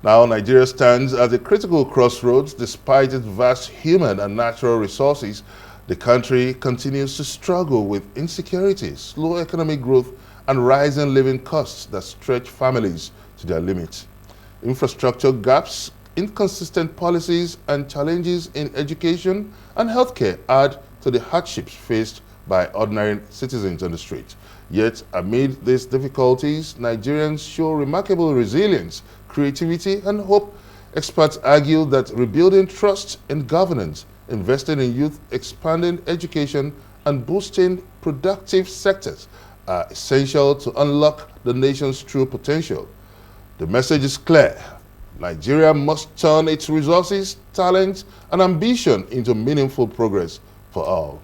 Now, Nigeria stands at a critical crossroads. Despite its vast human and natural resources, the country continues to struggle with insecurity, slow economic growth, and rising living costs that stretch families to their limits. Infrastructure gaps, inconsistent policies, and challenges in education and healthcare add to the hardships faced by ordinary citizens on the street. Yet, amid these difficulties, Nigerians show remarkable resilience, creativity, and hope. Experts argue that rebuilding trust in governance, investing in youth, expanding education, and boosting productive sectors are essential to unlock the nation's true potential. The message is clear. Nigeria must turn its resources, talent, and ambition into meaningful progress for all.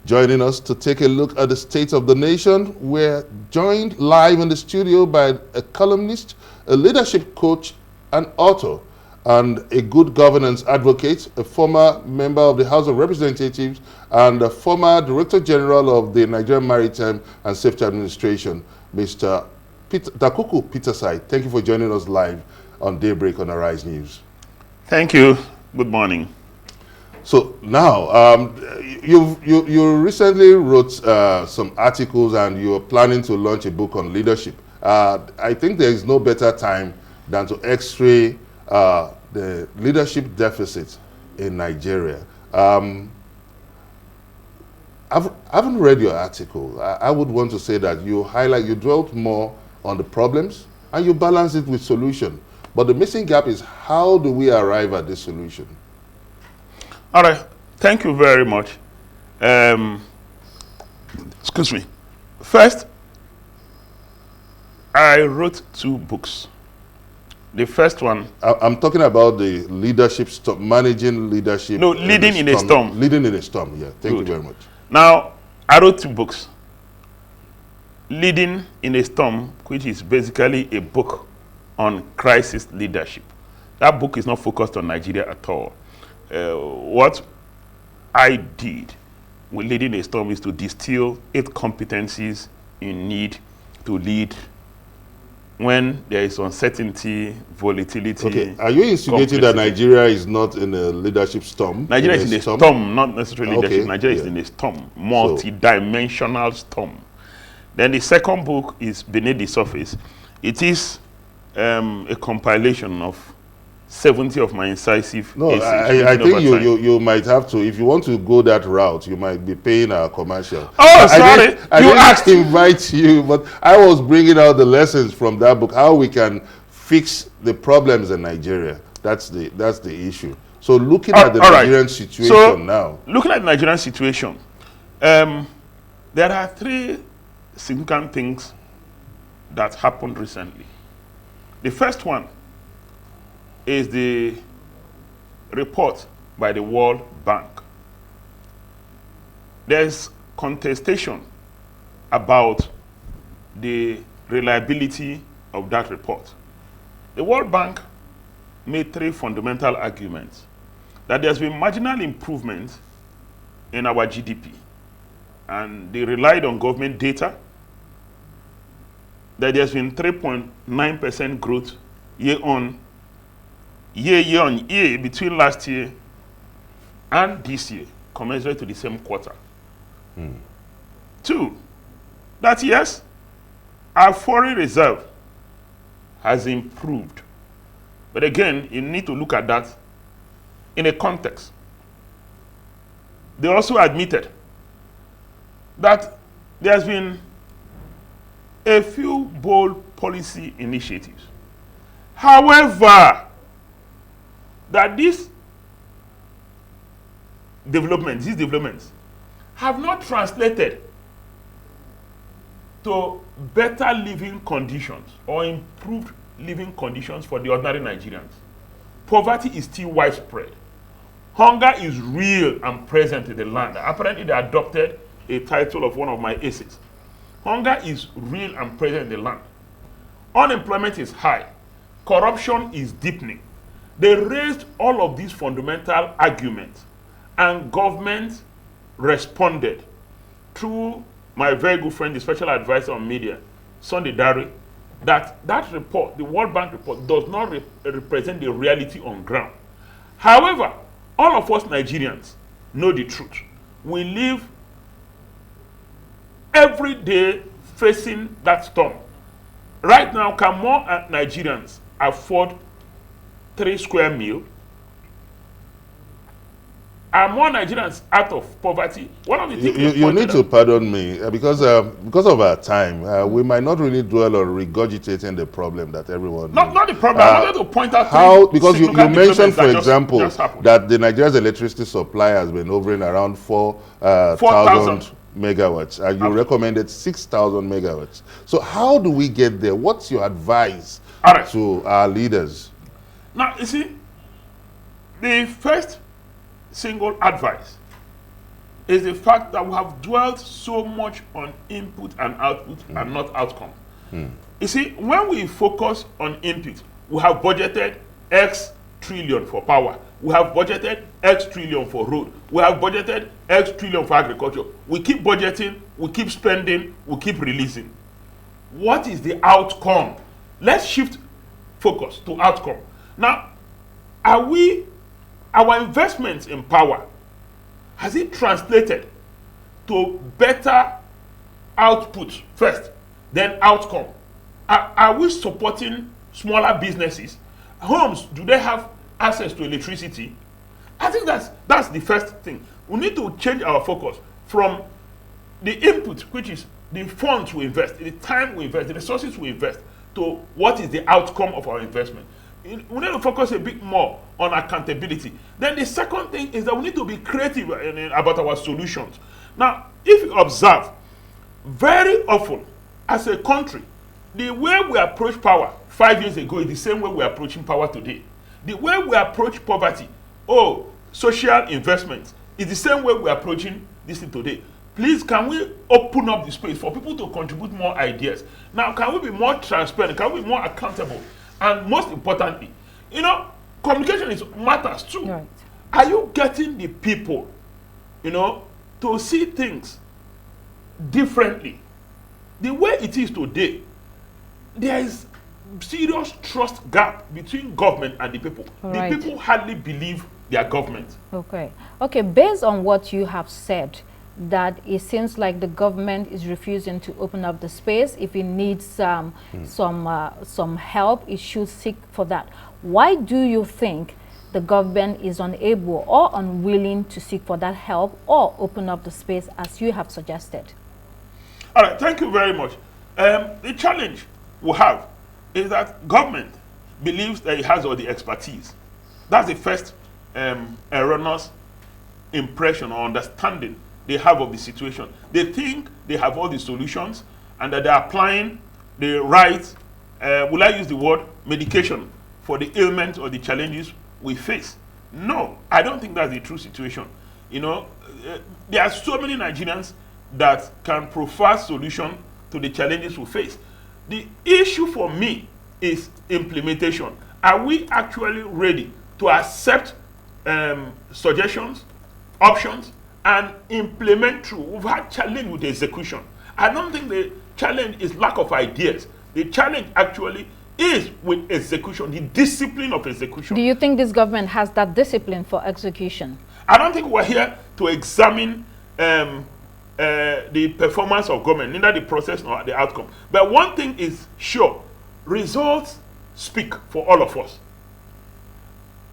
Joining us to take a look at the state of the nation, we're joined live in the studio by a columnist, a leadership coach, an author, and a good governance advocate, a former member of the House of Representatives, and a former Director General of the Nigerian Maritime and Safety Administration, Mr. Dakuku Peterside. Thank you for joining us live on Daybreak on Arise News. Thank you. Good morning. So now, you recently wrote some articles and you're planning to launch a book on leadership. I think there is no better time than to x-ray the leadership deficit in Nigeria. I haven't read your article. I would want to say that you dwelt more on the problems and you balance it with solution. But the missing gap is, how do we arrive at this solution? All right. Thank you very much. Excuse me. First, I wrote 2 books. The first one... I'm talking about the leadership storm, managing leadership. No, leading in a storm. Leading in a storm, yeah. Thank you very much. Now, I wrote 2 books. Leading in a Storm, which is basically a book on crisis leadership. That book is not focused on Nigeria at all. What I did with Leading a Storm is to distill 8 competencies you need to lead when there is uncertainty, volatility. Okay, are you insinuating that Nigeria is not in a leadership storm? Nigeria is in a storm, not necessarily leadership. Okay, Nigeria is in a storm, multi-dimensional storm. Then the second book is Beneath the Surface. It is a compilation of 70 of my incisive essays. I think you might have to, if you want to go that route, you might be paying a commercial. Oh, sorry. I didn't invite you, but I was bringing out the lessons from that book, how we can fix the problems in Nigeria. That's the issue. So looking at the Nigerian situation now. Looking at the Nigerian situation, there are 3 significant things that happened recently. The first one is the report by the World Bank. There's contestation about the reliability of that report. The World Bank made 3 fundamental arguments: that there's been marginal improvement in our GDP, and they relied on government data, that there's been 3.9% growth year on year between last year and this year, commensurate to the same quarter. 2, that yes, our foreign reserve has improved. But again, you need to look at that in a context. They also admitted that there's been a few bold policy initiatives. However, that these developments have not translated to better living conditions or improved living conditions for the ordinary Nigerians. Poverty is still widespread. Hunger is real and present in the land. Apparently, they adopted a title of one of my essays. Hunger is real and present in the land. Unemployment is high. Corruption is deepening. They raised all of these fundamental arguments, and government responded through my very good friend, the special advisor on media, Sunday Dari, that report, the World Bank report, does not represent the reality on ground. However, all of us Nigerians know the truth. We live every day facing that storm. Right now, can more Nigerians afford 3 square meals? Are more Nigerians out of poverty? One of the things you need to pardon me because of our time, we might not really dwell on regurgitating the problem that everyone knows. Not the problem. I wanted to point out how, because you mentioned, for that example, just that the Nigeria's electricity supply has been hovering around 4,000 megawatts, and you recommended 6,000 megawatts. So how do we get there? What's your advice to our leaders? Now, you see, the first single advice is the fact that we have dwelt so much on input and output and not outcome. You see, when we focus on input, we have budgeted X trillion for power. We have budgeted X trillion for road. We have budgeted X trillion for agriculture. We keep budgeting, we keep spending, we keep releasing. What is the outcome? Let's shift focus to outcome. Now, our investments in power, has it translated to better output first, then outcome? Are we supporting smaller businesses? Homes, do they have access to electricity? I think that's the first thing. We need to change our focus from the input, which is the funds we invest, the time we invest, the resources we invest, to what is the outcome of our investment. We need to focus a bit more on accountability. Then the second thing is that we need to be creative about our solutions. Now, if you observe, very often as a country, the way we approach power 5 years ago is the same way we're approaching power today. The way we approach poverty, social investments, is the same way we're approaching this thing today. Please, can we open up the space for people to contribute more ideas? Now, can we be more transparent? Can we be more accountable? And most importantly, communication matters too. Right. Are you getting the people, to see things differently? The way it is today, there is serious trust gap between government and the people. Right. The people hardly believe their government. Okay, based on what you have said, that it seems like the government is refusing to open up the space. If it needs some help, it should seek for that. Why do you think the government is unable or unwilling to seek for that help or open up the space as you have suggested? All right, thank you very much. The challenge we have is that government believes that it has all the expertise. That's the first erroneous impression or understanding they have of the situation. They think they have all the solutions and that they're applying the right, will I use the word, medication for the ailments or the challenges we face. No, I don't think that's the true situation. There are so many Nigerians that can provide solution to the challenges we face. The issue for me is implementation. Are we actually ready to accept suggestions, options, and implement through? We've had challenge with execution. I don't think the challenge is lack of ideas. The challenge actually is with execution, the discipline of execution. Do you think this government has that discipline for execution? I don't think we're here to examine the performance of government, neither the process nor the outcome. But one thing is sure, results speak for all of us.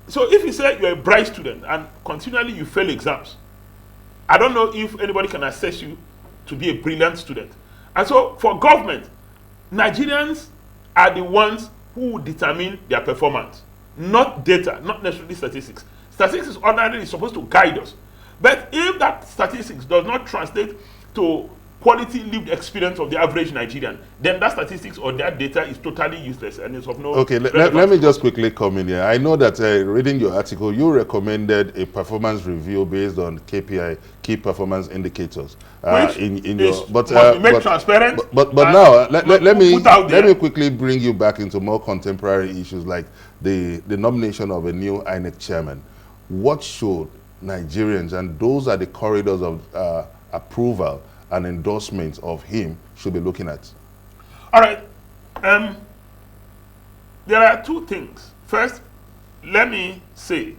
So if you say you're a bright student and continually you fail exams, I don't know if anybody can assess you to be a brilliant student. And so for government, Nigerians are the ones who determine their performance, not data, not necessarily statistics. Statistics ordinarily is supposed to guide us. But if that statistics does not translate to quality lived experience of the average Nigerian, then that statistics or that data is totally useless and it's of no let me just quickly come in here. I know that reading your article, you recommended a performance review based on KPI, key performance indicators. But transparent. But now let me quickly bring you back into more contemporary issues like the nomination of a new INEC chairman. What should Nigerians, and those are the corridors of approval and endorsement of him, should be looking at? All right. There are two things. First, let me say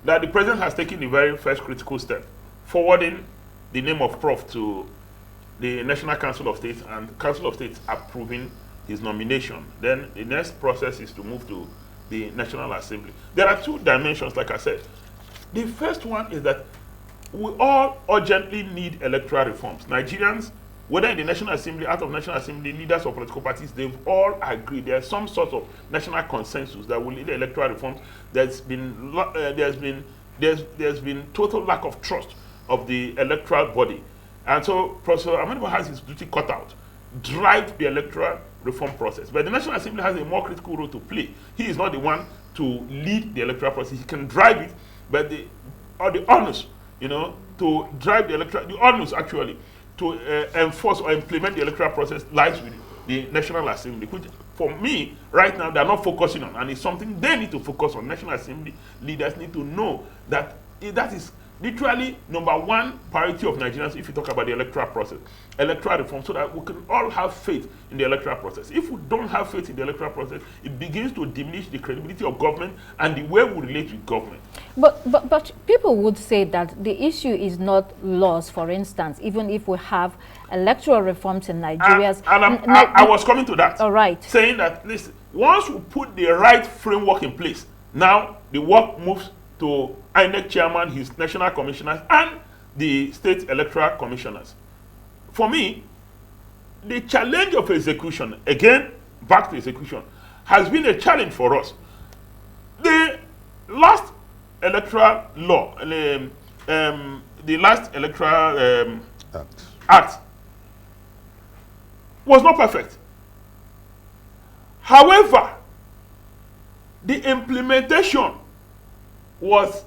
that the president has taken the very first critical step, forwarding the name of Prof to the National Council of State, and the Council of State approving his nomination. Then the next process is to move to the National Assembly. There are two dimensions, like I said. The first one is that we all urgently need electoral reforms. Nigerians, whether in the National Assembly, out of National Assembly, leaders of political parties, they've all agreed. There's some sort of national consensus that will lead the electoral reforms. There's been total lack of trust of the electoral body, and so Professor Amanibo has his duty cut out. Drive the electoral reform process, but the National Assembly has a more critical role to play. He is not the one to lead the electoral process. He can drive it, but the onus, to drive the electoral, the onus actually to enforce or implement the electoral process lies with the National Assembly, which for me right now they're not focusing on, and it's something they need to focus on. National Assembly leaders need to know that that is literally number one priority of Nigerians if you talk about the electoral process, electoral reform, so that we can all have faith in the electoral process. If we don't have faith in the electoral process, it begins to diminish the credibility of government and the way we relate with government. But people would say that the issue is not laws, for instance, even if we have electoral reforms in Nigeria. I was coming to that. All right. Saying that, listen, once we put the right framework in place, now the work moves to INEC chairman, his national commissioners, and the state electoral commissioners. For me, the challenge of execution, again, back to execution, has been a challenge for us. The last electoral law, the last electoral act was not perfect. However, the implementation was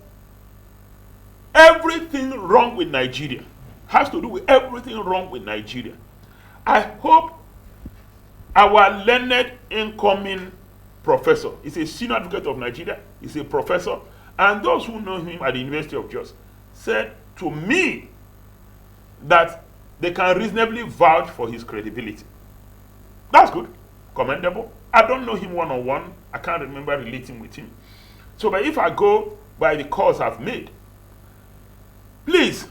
everything wrong with Nigeria. Has to do with everything wrong with Nigeria. I hope our learned incoming professor is a senior advocate of Nigeria, is a professor, and those who know him at the University of Jos said to me that they can reasonably vouch for his credibility. That's good, commendable. I don't know him one-on-one. I can't remember relating with him. So, but if I go by the calls I've made, please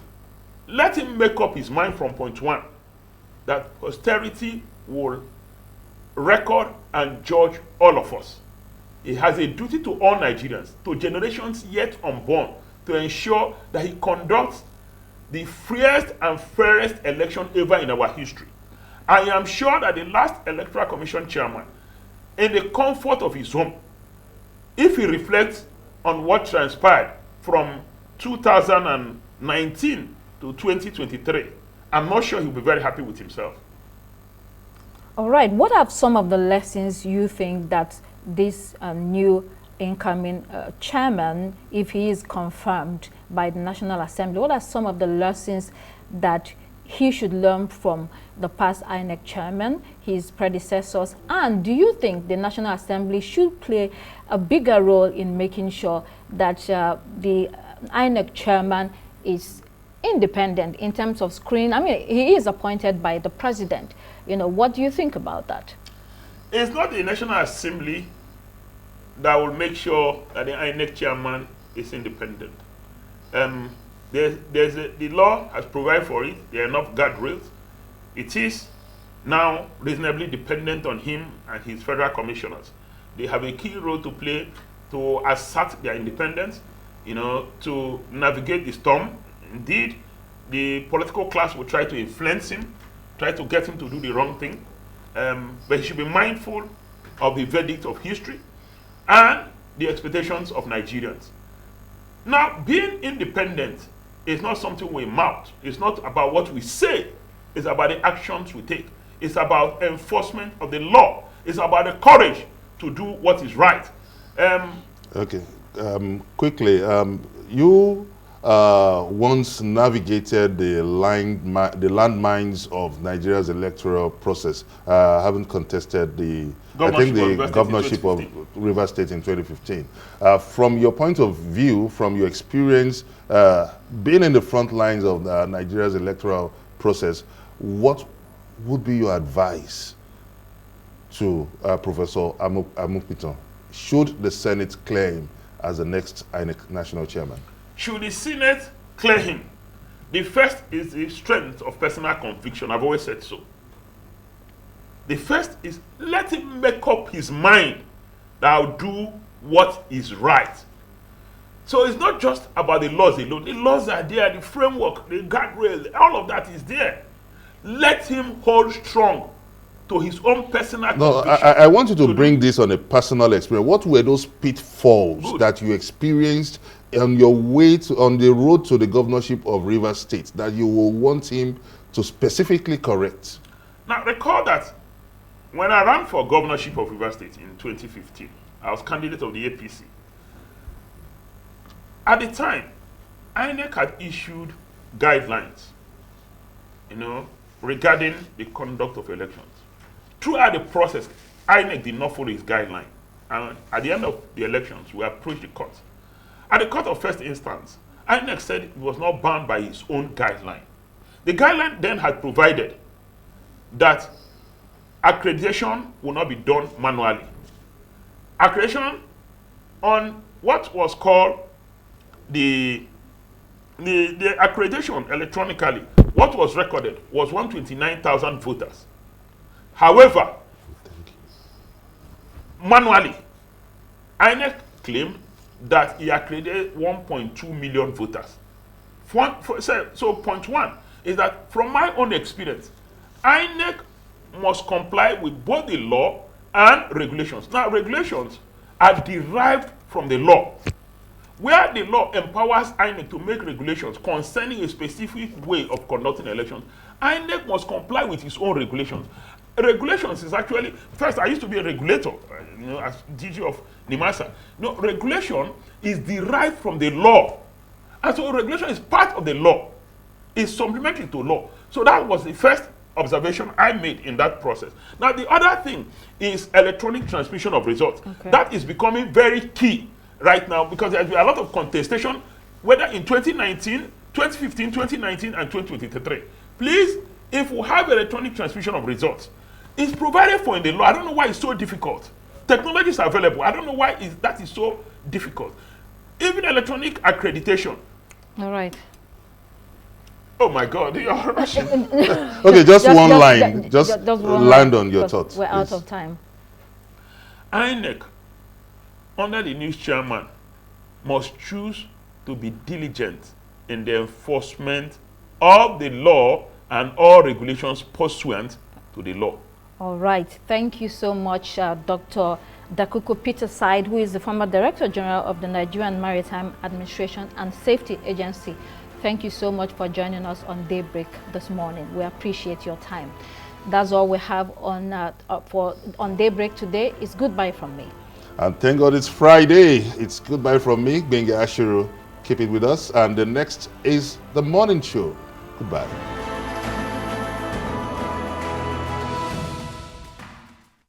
let him make up his mind from point one that posterity will record and judge all of us. He has a duty to all Nigerians, to generations yet unborn, to ensure that he conducts the freest and fairest election ever in our history. I am sure that the last Electoral Commission chairman, in the comfort of his home, if he reflects on what transpired from 2019 to 2023, I'm not sure he'll be very happy with himself. All right. What are some of the lessons you think that this new incoming chairman, if he is confirmed by the National Assembly, what are some of the lessons that he should learn from the past INEC chairman, his predecessors? And do you think the National Assembly should play a bigger role in making sure that the INEC chairman is independent in terms of screening? I mean, he is appointed by the president. What do you think about that? It's not the National Assembly that will make sure that the INEC chairman is independent. The law has provided for it. There are enough guardrails. It is now reasonably dependent on him and his federal commissioners. They have a key role to play to assert their independence, to navigate the storm. Indeed, the political class will try to influence him, try to get him to do the wrong thing. But he should be mindful of the verdict of history and the expectations of Nigerians. Now, being independent is not something we mouth. It's not about what we say. It's about the actions we take. It's about enforcement of the law. It's about the courage to do what is right. Okay. Quickly, you once navigated the landmines of Nigeria's electoral process, having contested the governorship of Rivers State in 2015. From your point of view, from your experience, being in the front lines of Nigeria's electoral process, what would be your advice to Professor Amukpito? Should the Senate clear him as the next INEC national chairman? Should the Senate clear him? The first is the strength of personal conviction. I've always said so. The first is let him make up his mind that I'll do what is right. So it's not just about the laws alone. The laws are there, the framework, the guardrail, all of that is there. Let him hold strong to his own personal conviction. I want you to bring this on a personal experience. What were those pitfalls that you experienced on your way on the road to the governorship of Rivers State that you will want him to specifically correct? Now, recall that when I ran for governorship of Rivers State in 2015, I was candidate of the APC. At the time, INEC had issued guidelines, regarding the conduct of elections. Throughout the process, INEC did not follow his guideline. And at the end of the elections, we approached the court. At the court of first instance, INEC said it was not bound by its own guideline. The guideline then had provided that accreditation will not be done manually. Accreditation on what was called the accreditation electronically, what was recorded was 129,000 voters. However, manually, INEC claimed that he accredited 1.2 million voters. So point one is that from my own experience, INEC must comply with both the law and regulations. Now, regulations are derived from the law. Where the law empowers INEC to make regulations concerning a specific way of conducting elections, INEC must comply with its own regulations. Regulations is actually, first I used to be a regulator, as DG of NIMASA. No, regulation is derived from the law. And so regulation is part of the law. It's supplementary to law. So that was the first observation I made in that process. Now, the other thing is electronic transmission of results. Okay. That is becoming very key right now because there's been a lot of contestation, whether in 2019, 2015, 2019, and 2023. Please, if we have electronic transmission of results, it's provided for in the law. I don't know why it's so difficult. Technology is available. I don't know why that is so difficult. Even electronic accreditation. All right. Oh my God, you're rushing. Okay, just one line. Just land on your thoughts. We're out of time. INEC, under the new chairman, must choose to be diligent in the enforcement of the law and all regulations pursuant to the law. All right. Thank you so much, Dr. Dakuku Peterside, who is the former Director General of the Nigerian Maritime Administration and Safety Agency. Thank you so much for joining us on Daybreak this morning. We appreciate your time. That's all we have on Daybreak today. It's goodbye from me. And thank God it's Friday. It's goodbye from me, Benga Ashiru. Keep it with us. And the next is the morning show. Goodbye.